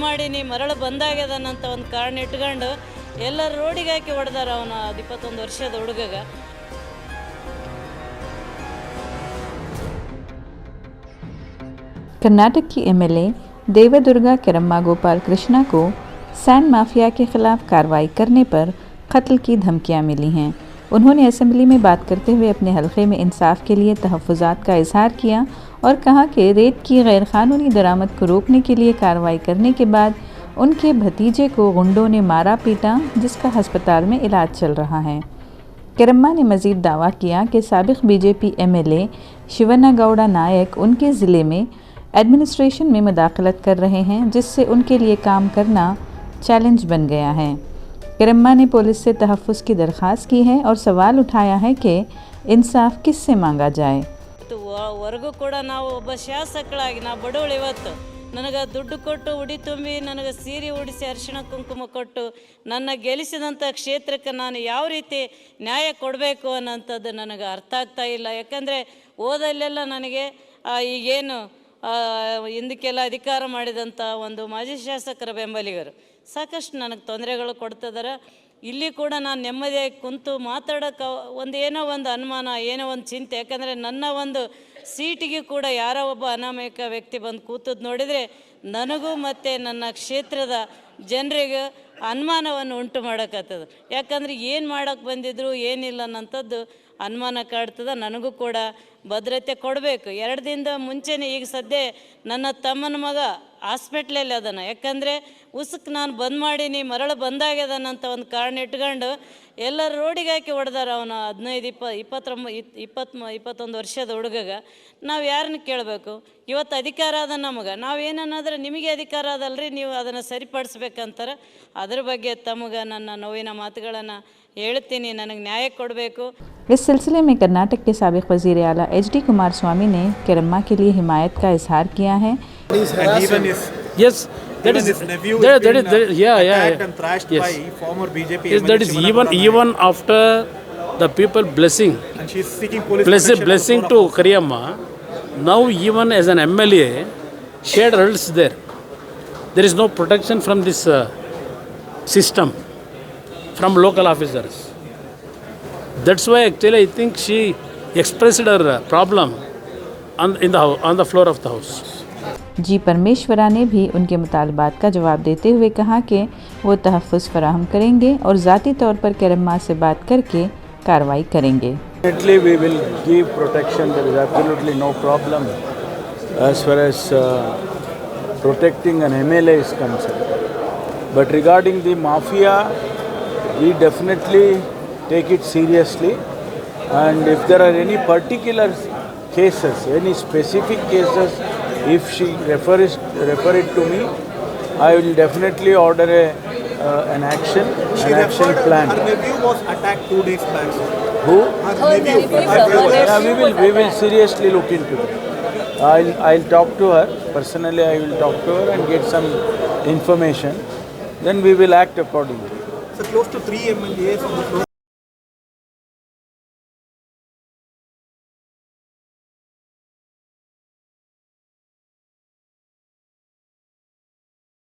ಮಾಡೀನಿ ಮರಳು ಬಂದಾಗ್ಯದನ್ನಂತ ಒಂದು ಕಾರಣ ಇಟ್ಕೊಂಡು ಎಲ್ಲರ ರೋಡಿಗೆ ಹಾಕಿ ಹೊಡೆದಾರ ಅವನು 21 ವರ್ಷದ ಹುಡುಗಗ. कर्नाटक की एमएलए देवदुर्गा केरम्मा गोपाल कृष्णा को सैंड माफिया के खिलाफ कार्रवाई करने पर कत्ल की धमकियां मिली हैं। उन्होंने असेंबली में बात करते हुए अपने हलके में इंसाफ के लिए तहफ़्फ़ुज़ात का इजहार किया और कहा कि रेत की गैरकानूनी दरामद को रोकने के लिए कार्रवाई करने के बाद उनके भतीजे को गुंडों ने मारा पीटा, जिसका अस्पताल में इलाज चल रहा है। केरम्मा ने मज़ीद दावा किया कि साबिक़ बीजेपी एमएलए शिवन्नागौड़ा नायक उनके ज़िले में एडमिनिस्ट्रेशन में मुदाखलत कर रहे हैं, जिससे उनके लिए काम करना चैलेंज बन गया है। केरम्मा ने पुलिस से तहफ़्फ़ुज़ की दरख्वास्त की है और सवाल उठाया है कि इंसाफ किससे मांगा जाए। ವರ್ಗೂ ಕೂಡ ನಾವು ಒಬ್ಬ ಶಾಸಕಳಾಗಿ ನಾ ಬಡವಳು ಇವತ್ತು ನನಗೆ ದುಡ್ಡು ಕೊಟ್ಟು ಉಡಿ ತುಂಬಿ ನನಗೆ ಸೀರೆ ಉಡಿಸಿ ಅರಿಶಿಣ ಕುಂಕುಮ ಕೊಟ್ಟು ನನ್ನ ಗೆಲ್ಲಿಸಿದಂಥ ಕ್ಷೇತ್ರಕ್ಕೆ ನಾನು ಯಾವ ರೀತಿ ನ್ಯಾಯ ಕೊಡಬೇಕು ಅನ್ನೋಂಥದ್ದು ನನಗೆ ಅರ್ಥ ಆಗ್ತಾ ಇಲ್ಲ. ಯಾಕಂದರೆ ಓದಲ್ಲೆಲ್ಲ ನನಗೆ ಈಗೇನು ಹಿಂದಕ್ಕೆಲ್ಲ ಅಧಿಕಾರ ಮಾಡಿದಂಥ ಒಂದು ಮಾಜಿ ಶಾಸಕರ ಬೆಂಬಲಿಗರು ಸಾಕಷ್ಟು ನನಗೆ ತೊಂದರೆಗಳು ಕೊಡ್ತಿದ್ದಾರೆ. ಇಲ್ಲಿ ಕೂಡ ನಾನು ನೆಮ್ಮದಿಯಾಗಿ ಕುಂತು ಮಾತಾಡೋಕ್ಕೆ ಏನೋ ಒಂದು ಅನುಮಾನ, ಏನೋ ಒಂದು ಚಿಂತೆ. ಯಾಕಂದರೆ ನನ್ನ ಒಂದು ಸೀಟಿಗೆ ಕೂಡ ಯಾರೋ ಒಬ್ಬ ಅನಾಮಯಿಕ ವ್ಯಕ್ತಿ ಬಂದು ಕೂತದ್ದು ನೋಡಿದರೆ ನನಗೂ ಮತ್ತು ನನ್ನ ಕ್ಷೇತ್ರದ ಜನರಿಗೆ ಅನುಮಾನವನ್ನು ಉಂಟು ಮಾಡೋಕ್ಕತ್ತದ. ಯಾಕಂದರೆ ಏನು ಮಾಡೋಕ್ಕೆ ಬಂದಿದ್ರು ಏನಿಲ್ಲ ಅನ್ನೋಂಥದ್ದು ಅನುಮಾನ ಕಾಡ್ತದೆ. ನನಗೂ ಕೂಡ ಭದ್ರತೆ ಕೊಡಬೇಕು. 2 ದಿನದ ಮುಂಚೆನೇ ಈಗ ಸದ್ಯ ನನ್ನ ತಮ್ಮನ ಮಗ ಹಾಸ್ಪಿಟ್ಲಲ್ಲಿ ಅದನ್ನು, ಯಾಕಂದರೆ ಉಸುಕ್ ನಾನು ಬಂದ್ ಮಾಡೀನಿ ಮರಳು ಬಂದಾಗ್ಯದನ್ನಂತ ಒಂದು ಕಾರಣ ಇಟ್ಕೊಂಡು ಎಲ್ಲರ ರೋಡಿಗೆ ಹಾಕಿ ಹೊಡೆದಾರ ಅವನು 21 ವರ್ಷದ ಹುಡುಗಗ. ನಾವು ಯಾರನ್ನ ಕೇಳಬೇಕು? ಇವತ್ತು ಅಧಿಕಾರ ಅದ ನಮಗೆ, ನಾವೇನನ್ನೋದ್ರೆ ನಿಮಗೆ ಅಧಿಕಾರ ಅದಲ್ರಿ, ನೀವು ಅದನ್ನು ಸರಿಪಡಿಸ್ಬೇಕಂತಾರೆ. ಅದ್ರ ಬಗ್ಗೆ ತಮಗೆ ನನ್ನ ನೋವಿನ ಮಾತುಗಳನ್ನು ಹೇಳ್ತೀನಿ, ನನಗೆ ನ್ಯಾಯ ಕೊಡಬೇಕು. इस सिलसिले में कर्नाटक के साबिक़ वज़ीर आला एच.डी. कुमारस्वामी ने केरम्मा के लिए हिमायत का इजहार किया है। Yes, that is even after the people blessing, and she is seeking police blessing to Kariyamma. Now even as an MLA, she had hurdles there. There is no protection from this system, from local officers. That's why actually I think she expressed her problem on the floor of the house. जी परमेश्वरा ने भी उनके मुतालबात का जवाब देते हुए कहा कि वो तहफ़्फ़ुज़ फराहम करेंगे और ज़ाती तौर पर केरम्मा से बात करके कार्रवाई करेंगे। Definitely we will give protection. There is absolutely no problem as far as protecting an MLA is concerned. But regarding the mafia, we definitely take it seriously, and if there are any particular cases, any specific cases, if she refer it to me, I will definitely order an action plan. Her nephew was attacked 2 days back. Who? Her nephew. Yeah, we will seriously look into it. I'll talk to her personally. I will talk to her and get some information. Then we will act accordingly. So close to 3 MLAs on the floor.